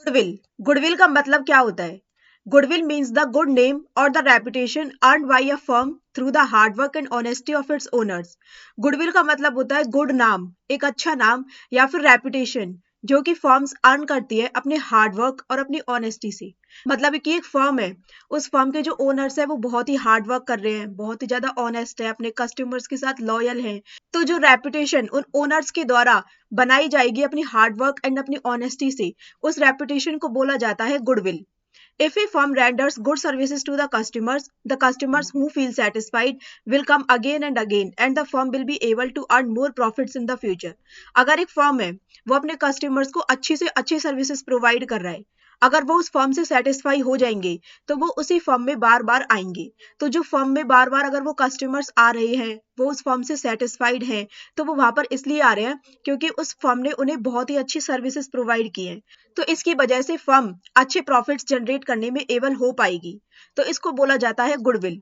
Goodwill, goodwill का मतलब क्या होता है? Goodwill means the good name और the reputation earned by a firm through the hard work and honesty of its owners. Goodwill का मतलब होता है गुड नाम, एक अच्छा नाम, या फिर रेपुटेशन जो कि फर्म्स अर्न करती है अपने हार्ड वर्क और अपनी ऑनेस्टी से। मतलब कि एक फर्म है, उस फर्म के जो ओनर्स है वो बहुत ही हार्ड वर्क कर रहे हैं, बहुत ही ज्यादा ऑनेस्ट है, अपने कस्टमर्स के साथ लॉयल है। तो जो रेपुटेशन उन ओनर्स के द्वारा बनाई जाएगी अपनी हार्ड वर्क एंड अपनी ऑनेस्टी से, उस रेपुटेशन को बोला जाता है goodwill. If a firm renders good services to the customers who feel satisfied will come again and again, and the firm will be able to earn more profits in the future. अगर एक firm है, वो अपने customers को अच्छी से अच्छी services provide कर रहा है, अगर वो उस फर्म से सेटिस्फाई हो जाएंगे तो वो उसी फर्म में बार बार आएंगे। तो जो फर्म में बार बार अगर वो कस्टमर्स आ रहे हैं, वो उस फर्म से सेटिस्फाइड हैं, तो वो वहां पर इसलिए आ रहे हैं क्योंकि उस फर्म ने उन्हें बहुत ही अच्छी सर्विसेज प्रोवाइड की हैं। तो इसकी वजह से फर्म अच्छे प्रॉफिट्स जनरेट करने में एबल हो पाएगी। तो इसको बोला जाता है goodwill.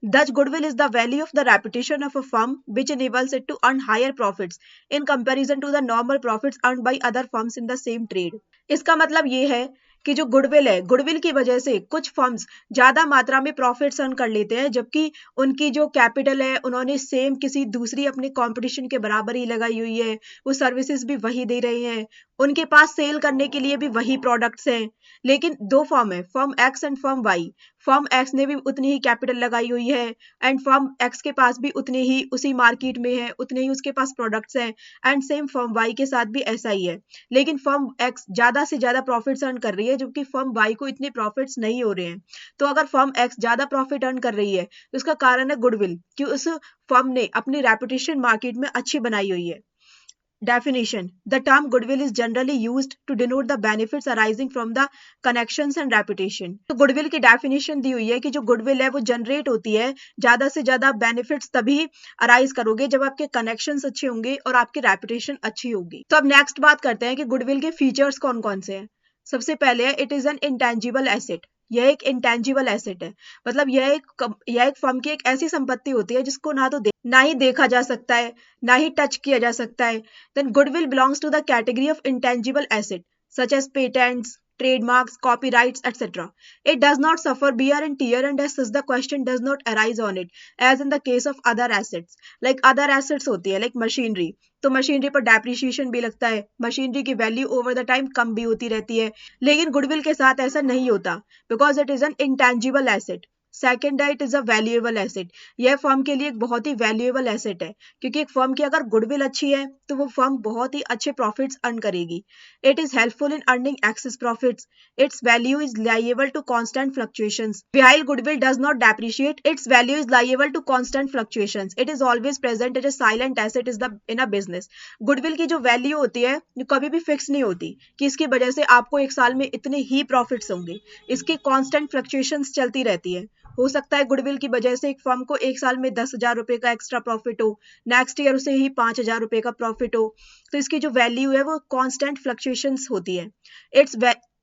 Thus, goodwill is the value of the reputation of a firm which enables it to earn higher profits in comparison to the normal profits earned by other firms in the same trade. इसका मतलब ये है कि जो goodwill है, goodwill की वजह से कुछ फर्म्स ज्यादा मात्रा में प्रॉफिट्स अर्न कर लेते हैं, जबकि उनकी जो कैपिटल है उन्होंने सेम किसी दूसरी अपने कंपटीशन के बराबर ही लगाई हुई है, वो सर्विसेज भी वही दे रहे हैं, उनके पास सेल करने के लिए भी वही प्रोडक्ट्स हैं। लेकिन दो फर्म है, firm X and firm Y. Firm X ने भी उतनी ही कैपिटल लगाई हुई है एंड फर्म एक्स के पास भी उतने ही उसी मार्केट में है, उतने ही उसके पास प्रोडक्ट्स हैं, एंड सेम फर्म वाई के साथ भी ऐसा ही है। लेकिन फर्म एक्स ज्यादा से ज्यादा प्रॉफिट्स अर्न कर रही है, जबकि फर्म वाई को इतने प्रॉफिट्स नहीं हो रहे हैं। तो अगर फर्म एक्स ज्यादा प्रॉफिट अर्न कर रही है तो उसका कारण है गुडविल, कि उस फर्म ने अपनी रेपुटेशन मार्केट में अच्छी बनाई हुई है। Definition: The term goodwill is generally used to denote the benefits arising from the connections and reputation. तो goodwill की definition दी हुई है कि जो goodwill है वो generate होती है, ज्यादा से ज्यादा benefits तभी arise करोगे जब आपके connections अच्छे होंगे और आपकी reputation अच्छी होगी। तो अब next बात करते हैं कि goodwill के features कौन कौन से हैं। सबसे पहले है it is an intangible asset। यह एक इंटेंजिबल एसेट है, मतलब यह एक फर्म की एक ऐसी संपत्ति होती है जिसको ना ही देखा जा सकता है, ना ही टच किया जा सकता है। Then goodwill belongs to the category of intangible asset such as patents, trademarks, copyrights, etc. It does not suffer wear and tear, and as such the question does not arise on it, as in the case of other assets. Like other assets होती है, like machinery, तो machinery पर depreciation भी लगता है, machinery की value over the time कम भी होती रहती है। लेकिन गुडविल के साथ ऐसा नहीं होता, because it is an intangible asset. Second है, it is a valuable asset. यह फर्म के लिए एक बहुत ही वैल्यूएबल एसेट है, क्योंकि एक फर्म की अगर गुडविल अच्छी है तो वो फर्म बहुत ही अच्छे प्रॉफिट्स अर्न करेगी। It is helpful in earning excess profits. Its value is liable to constant fluctuations. While goodwill does not depreciate, its value is liable to constant fluctuations. It is always present as a silent asset in a business. Goodwill की जो value होती है वो कभी भी fix नहीं होती कि इसकी वजह से आपको एक साल में इतने ही प्रॉफिट्स होंगे। इसकी कांस्टेंट फ्लक्चुएशंस चलती रहती है। हो सकता है गुडविल की वजह से एक फर्म को एक साल में 10,000 रुपए का एक्स्ट्रा प्रॉफिट हो, नेक्स्ट ईयर उसे ही 5,000 रुपए का प्रॉफिट हो। तो इसकी जो वैल्यू है वो कांस्टेंट फ्लक्चुएशंस होती है।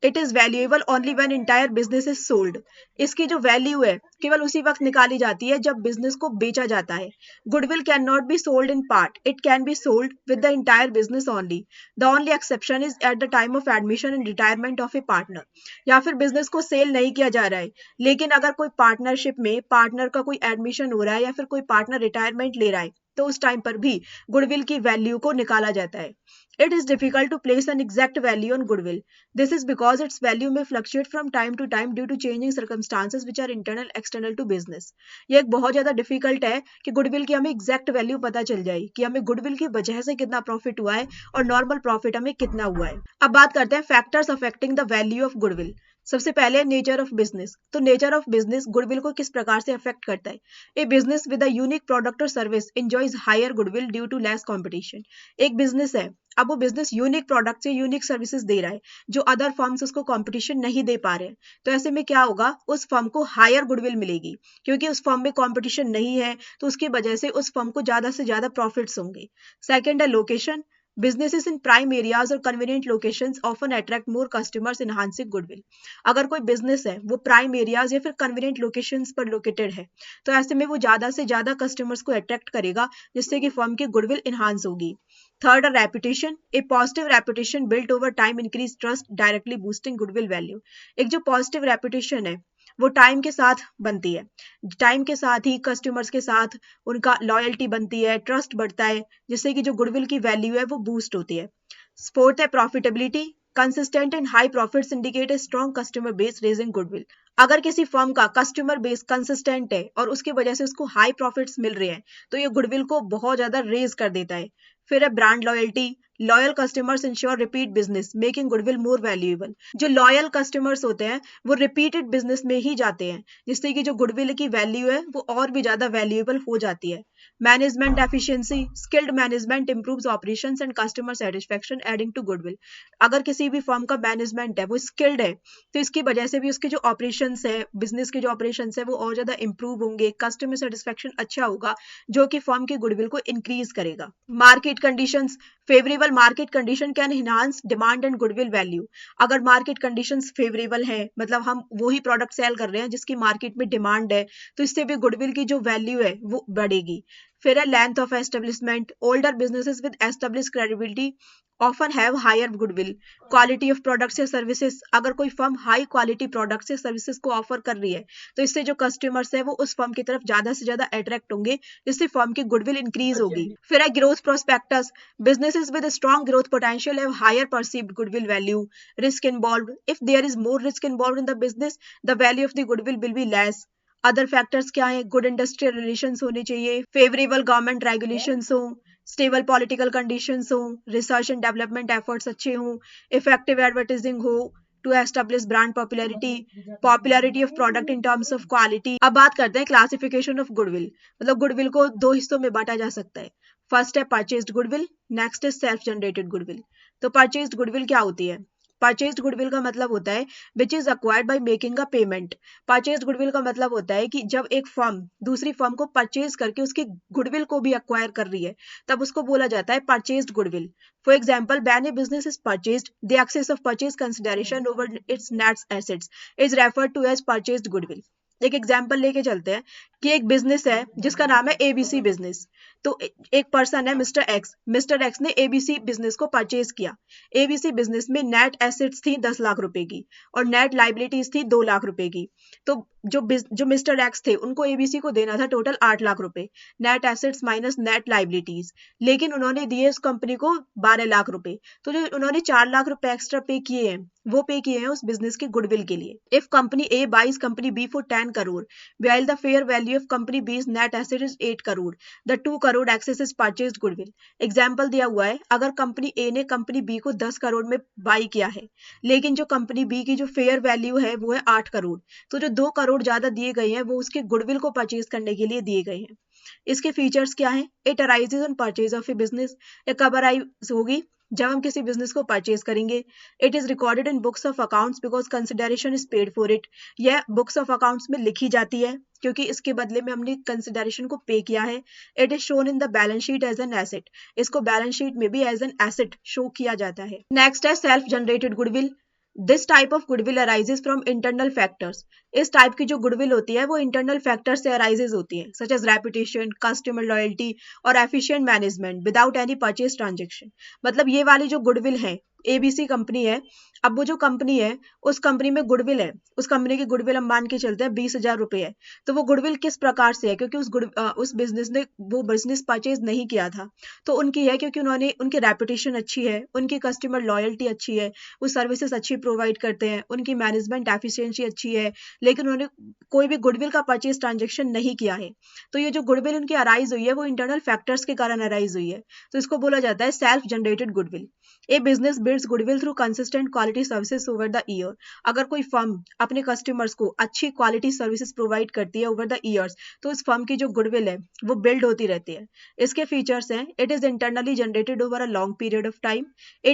It is valuable only when entire business is sold. इसकी जो वैल्यू है केवल उसी वक्त निकाली जाती है जब बिजनेस को बेचा जाता है। Goodwill can not be sold in part, it can be sold with the entire business only. The only exception is at the time of admission and retirement of A partner. या फिर business को cell नहीं किया जा रहा है, लेकिन अगर कोई पार्टनरशिप में पार्टनर का कोई एडमिशन हो रहा है या फिर कोई पार्टनर रिटायरमेंट ले रहा है, तो उस टाइम पर भी गुडविल की वैल्यू को निकाला जाता है। It is difficult to place an exact value on goodwill. This is because its value may fluctuate from time to time due to changing circumstances which are internal external to business. ये एक बहुत ज्यादा difficult है कि goodwill की हमें exact value पता चल जाए कि हमें गुडविल की वजह से कितना प्रॉफिट हुआ है और नॉर्मल प्रॉफिट हमें कितना हुआ है। अब बात करते हैं factors affecting the value of goodwill. सबसे पहले नेचर ऑफ बिजनेस। तो नेचर ऑफ बिजनेस गुडविल को किस प्रकार से अफेक्ट करता है। A business with a unique product और service enjoys higher goodwill due to less competition. एक बिजनेस है, अब वो बिजनेस यूनिक प्रोडक्ट से यूनिक सर्विसेज दे रहा है जो अदर फर्म्स उसको कंपटीशन नहीं दे पा रहे हैं, तो ऐसे में क्या होगा, उस फर्म को हायर गुडविल मिलेगी, क्योंकि उस फर्म में कंपटीशन नहीं है, तो उसकी वजह से उस फर्म को ज्यादा से ज्यादा प्रॉफिट्स होंगे। सेकंड है location. Businesses in prime areas or convenient locations often attract more customers, enhancing goodwill. अगर कोई बिजनेस है वो प्राइम एरियाज या फिर कन्वीनियंट लोकेशंस पर लोकेटेड है तो ऐसे में वो ज्यादा से ज्यादा कस्टमर्स को अट्रैक्ट करेगा जिससे कि फर्म की गुडविल इन्हांस होगी. Third, reputation. A positive reputation built over time increase trust, directly boosting goodwill value. एक जो पॉजिटिव रेपुटेशन है वो टाइम के साथ बनती है. टाइम के साथ ही कस्टमर्स के साथ उनका लॉयल्टी बनती है, ट्रस्ट बढ़ता है, जिससे कि जो गुडविल की वैल्यू है वो बूस्ट होती है. फोर्थ है profitability. Consistent and high profits indicate a strong customer base raising goodwill. अगर किसी फर्म का कस्टमर बेस कंसिस्टेंट है और उसकी वजह से उसको हाई प्रॉफिट्स मिल रहे हैं तो ये गुडविल को बहुत ज्यादा रेज कर देता है. फिर है brand loyalty. Loyal customers ensure repeat business, making goodwill more valuable. जो लॉयल कस्टमर्स होते हैं वो रिपीटेड बिजनेस में ही जाते हैं, जिससे कि जो गुडविल की वैल्यू है वो और भी ज्यादा वैल्यूएबल हो जाती है. Management efficiency. Skilled management improves operations and customer satisfaction, adding to goodwill. अगर किसी भी फर्म का मैनेजमेंट है वो स्किल्ड है तो इसकी वजह से भी उसके जो ऑपरेशंस है, बिजनेस के जो ऑपरेशंस है वो और ज्यादा इंप्रूव होंगे, कस्टमर सेटिस्फेक्शन अच्छा होगा, जो कि फर्म की गुडविल को इंक्रीज करेगा. Market conditions. Favourable market condition can enhance demand and goodwill value. अगर मार्केट कंडीशंस फेवरेबल है, मतलब हम वही प्रोडक्ट सेल कर रहे हैं जिसकी मार्केट में डिमांड है, तो इससे भी गुडविल की जो वैल्यू है वो बढ़ेगी. फिर है length of establishment. Older businesses with established credibility often have higher goodwill. Quality of products या सर्विसेज. अगर कोई फर्म हाई क्वालिटी प्रोडक्ट्स या सर्विसेज को ऑफर कर रही है तो इससे जो कस्टमर्स है वो उस फर्म की तरफ ज्यादा से ज्यादा अट्रैक्ट होंगे, जिससे फर्म की गुडविल इंक्रीज होगी. फिर है growth prospects. Businesses with strong growth potential have higher perceived goodwill value. Risk involved. If there is more risk involved in the business, the value of the goodwill will be less. Other factors क्या है? Good industrial relations होने चाहिए, favourable government regulations हो, stable political conditions हो, research and development efforts अच्छे हों, effective advertising हो to establish brand popularity, popularity of product in terms of quality. अब बात करते हैं क्लासिफिकेशन ऑफ गुडविल. मतलब गुडविल को दो हिस्सों में बांटा जा सकता है. फर्स्ट है परचेज्ड गुडविल, नेक्स्ट है सेल्फ जनरेटेड गुडविल. तो परचेज्ड गुडविल क्या होती है? परचेज्ड गुडविल का मतलब होता है which is acquired by making a payment. Purchased goodwill का मतलब होता है कि जब एक फर्म दूसरी फर्म को परचेज करके उसकी गुडविल को भी अक्वायर कर रही है तब उसको बोला जाता है purchased goodwill. For example, when a business is purchased, the excess of purchase consideration over its net assets is referred to as purchased goodwill. एक एग्जाम्पल लेके चलते हैं कि एक बिजनेस है जिसका नाम है एबीसी बिजनेस. तो एक पर्सन है मिस्टर एक्स. मिस्टर एक्स ने एबीसी बिजनेस को परचेज किया. एबीसी बिजनेस में नेट एसेट्स थी 10 लाख रुपए की और नेट लाइबिलिटीज थी 2 लाख रुपए की. तो जो मिस्टर एक्स थे उनको एबीसी को देना था टोटल 8 लाख रुपए, net assets minus net liabilities. लेकिन उन्होंने दिए उस कंपनी को 12 लाख रुपए. तो जो उन्होंने 4 लाख रुपए एक्स्ट्रा पे किए हैं वो पे किए हैं उस बिजनेस की गुडविल के लिए. If company A buys company B for 10 crore while the fair value of company B's net asset is 8 crore, the 2 crore excess is purchased goodwill. Example दिया हुआ है, अगर कंपनी ए ने कंपनी बी को 10 करोड़ में बाई किया है लेकिन जो कंपनी बी की जो फेयर वैल्यू है वो है 8 करोड़, तो जो 2 करोड़ ज्यादा दिए गए हैं वो उसके गुडविल को परचेज करने के लिए दिए गए हैं. इसके फीचर्स क्या हैं? It arises on purchase of A business. ये कब अराइज होगी? जब हम किसी बिजनेस को परचेज करेंगे. It is recorded in books of accounts because consideration is paid for it. यह बुक्स ऑफ अकाउंट्स में लिखी जाती है क्योंकि इसके बदले में हमने कंसिडरेशन को पे किया है. It is shown in the balance sheet as an asset. इसको बैलेंस शीट में भी एज एन एसेट शो किया जाता है. नेक्स्ट है self generated goodwill. This type of goodwill arises from internal factors. इस टाइप की जो गुडविल होती है वो इंटरनल फैक्टर से अराइजेज होती है, such as reputation, customer loyalty और efficient management without any purchase transaction. मतलब ये वाली जो गुडविल है, एबीसी कंपनी है, अब वो जो कंपनी है उस कंपनी में गुडविल है, उस कंपनी की गुडविल हम मान के चलते हैं 20,000 रुपए है. तो वो गुडविल किस प्रकार से है? क्योंकि उस बिजनेस ने वो बिजनेस परचेज नहीं किया था तो उनकी है, क्योंकि उनकी रेपुटेशन अच्छी है, उनकी कस्टमर लॉयल्टी अच्छी है, वो सर्विसेज अच्छी प्रोवाइड करते हैं, उनकी मैनेजमेंट एफिशिएंसी अच्छी है, लेकिन उन्होंने कोई भी गुडविल का परचेज ट्रांजेक्शन नहीं किया है. तो ये जो गुडविल उनकी अराइज हुई है वो इंटरनल फैक्टर्स के कारण अराइज हुई है, तो इसको बोला जाता है self generated goodwill. A business builds goodwill through consistent quality services over the year. अगर कोई फर्म अपने कस्टमर्स को अच्छी क्वालिटी सर्विसेज प्रोवाइड करती है ओवर द ईयर्स, तो उस फर्म की जो गुडविल है वो बिल्ड होती रहती है। इसके फीचर्स हैं, it is internally generated over a long period of time, a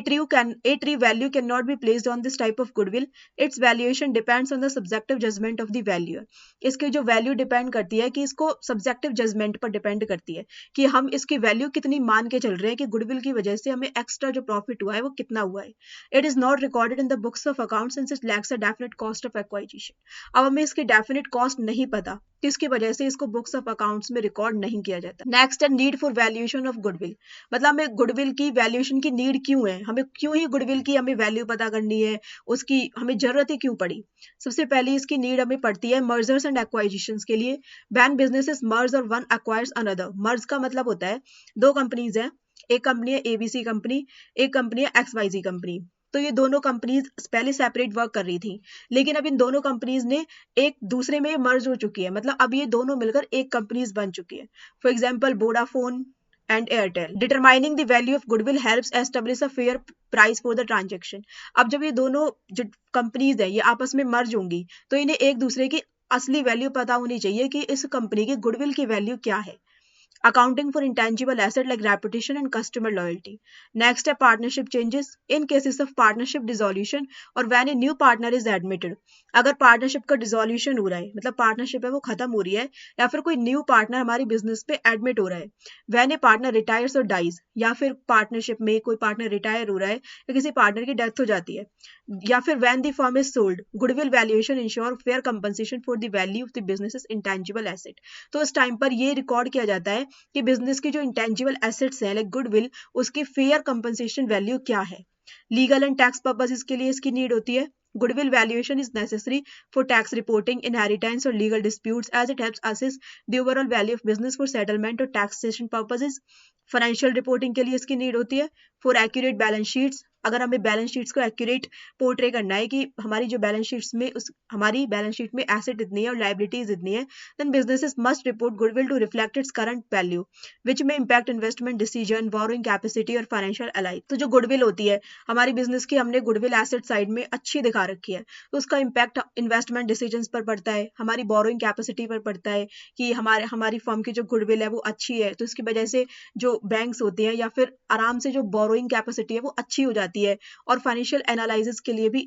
true value cannot be placed on this type of goodwill, its valuation depends on the subjective judgment of the valuer। इसकी जो value depend करती है कि इसको subjective judgement पर depend करती है कि हम इसकी वैल्यू कितनी मान के चल रहे हैं कि गुडविल की वजह से हमें एक्स्ट्रा जो प्रॉफिट हुआ है वो कितना हुआ है। It is not recorded in the books of account since it lacks a definite cost of एक्वाइजिशन। अब हमें इसकी डेफिनेट कॉस्ट नहीं पता, तो इसकी वजह से इसको बुक्स ऑफ अकाउंट्स में रिकॉर्ड नहीं किया जाता। नेक्स्ट है need for valuation of goodwill. मतलब हमें गुडविल की वैल्यूएशन की नीड क्यों है, हमें क्यों ही गुडविल की हमें वैल्यू पता करनी है, उसकी हमें जरूरत ही क्यों पड़ी। सबसे पहले इसकी नीड हमें पड़ती है मर्जर्स एंड एक्वाइजिशंस के लिए। व्हेन बिजनेसेस मर्ज और वन एक्वायर्स अनदर। मर्ज का मतलब होता है दो कंपनीज हैं, एक कंपनी है एबीसी कंपनी, एक कंपनी है एक्सवाईजी कंपनी। तो ये दोनों कंपनीज पहले सेपरेट वर्क कर रही थी, लेकिन अब इन दोनों कंपनीज ने एक दूसरे में मर्ज हो चुकी है, मतलब अब ये दोनों मिलकर एक कंपनीज बन चुकी है। For example Vodafone and Airtel. Determining the value of goodwill helps establish a fair price for the transaction. अब जब ये दोनों जो कंपनीज है ये आपस में मर्ज होंगी, तो इन्हें एक दूसरे की असली वैल्यू पता होनी चाहिए कि इस कंपनी की गुडविल की वैल्यू क्या है। Accounting for intangible asset like reputation and customer loyalty. Next है partnership changes. In cases of partnership dissolution or when a new partner is admitted. अगर पार्टनरशिप का डिसोल्यूशन हो रहा है, मतलब पार्टनरशिप है वो खत्म हो रही है, या फिर कोई न्यू पार्टनर हमारी बिजनेस पे एडमिट हो रहा है, when a partner retires or dies, या फिर पार्टनरशिप में कोई पार्टनर रिटायर हो रहा है या किसी पार्टनर की डेथ हो जाती है, या फिर when the firm is sold, goodwill valuation ensure fair compensation for the value of the business's intangible asset। तो इस टाइम पर ये रिकॉर्ड किया जाता है कि बिजनेस की जो इंटेंजिबल एसेट्स हैं लाइक गुडविल, उसकी फेयर कंपनसेशन वैल्यू क्या है। लीगल एंड टैक्स पर्पसेस के लिए इसकी नीड होती है। Goodwill valuation is necessary for tax reporting, inheritance or legal disputes as it helps assess the overall value of business for settlement or taxation purposes। Financial reporting के लिए इसकी need होती है। फॉर एक्यूरेट बैलेंस शीट्स, अगर हमें balance sheets को accurate portray करना है कि हमारी जो बैलेंस शीट्स में हमारी बैलेंस शीट में एसेट इतनी है और लायबिलिटीज इतनी है, then businesses must report goodwill to reflect its current value which may impact investment decision, borrowing capacity और फाइनेंशियल अलाइक। तो जो गुडविल होती है हमारी बिजनेस की, हमने गुडविल एसेट साइड में अच्छी दिखा रखी है, तो उसका इम्पैक्ट इन्वेस्टमेंट डिसीजन पर पड़ता है, हमारी बोरोइंग कैपेसिटी पर पड़ता है कि हमारी फर्म की जो गुडविल है वो अच्छी है, तो इसकी वजह से जो बैंक्स होती हैं या फिर आराम से जो बोरोइंग कैपेसिटी है वो अच्छी हो जाती है, और फाइनेंशियल एनालिसिस के लिए भी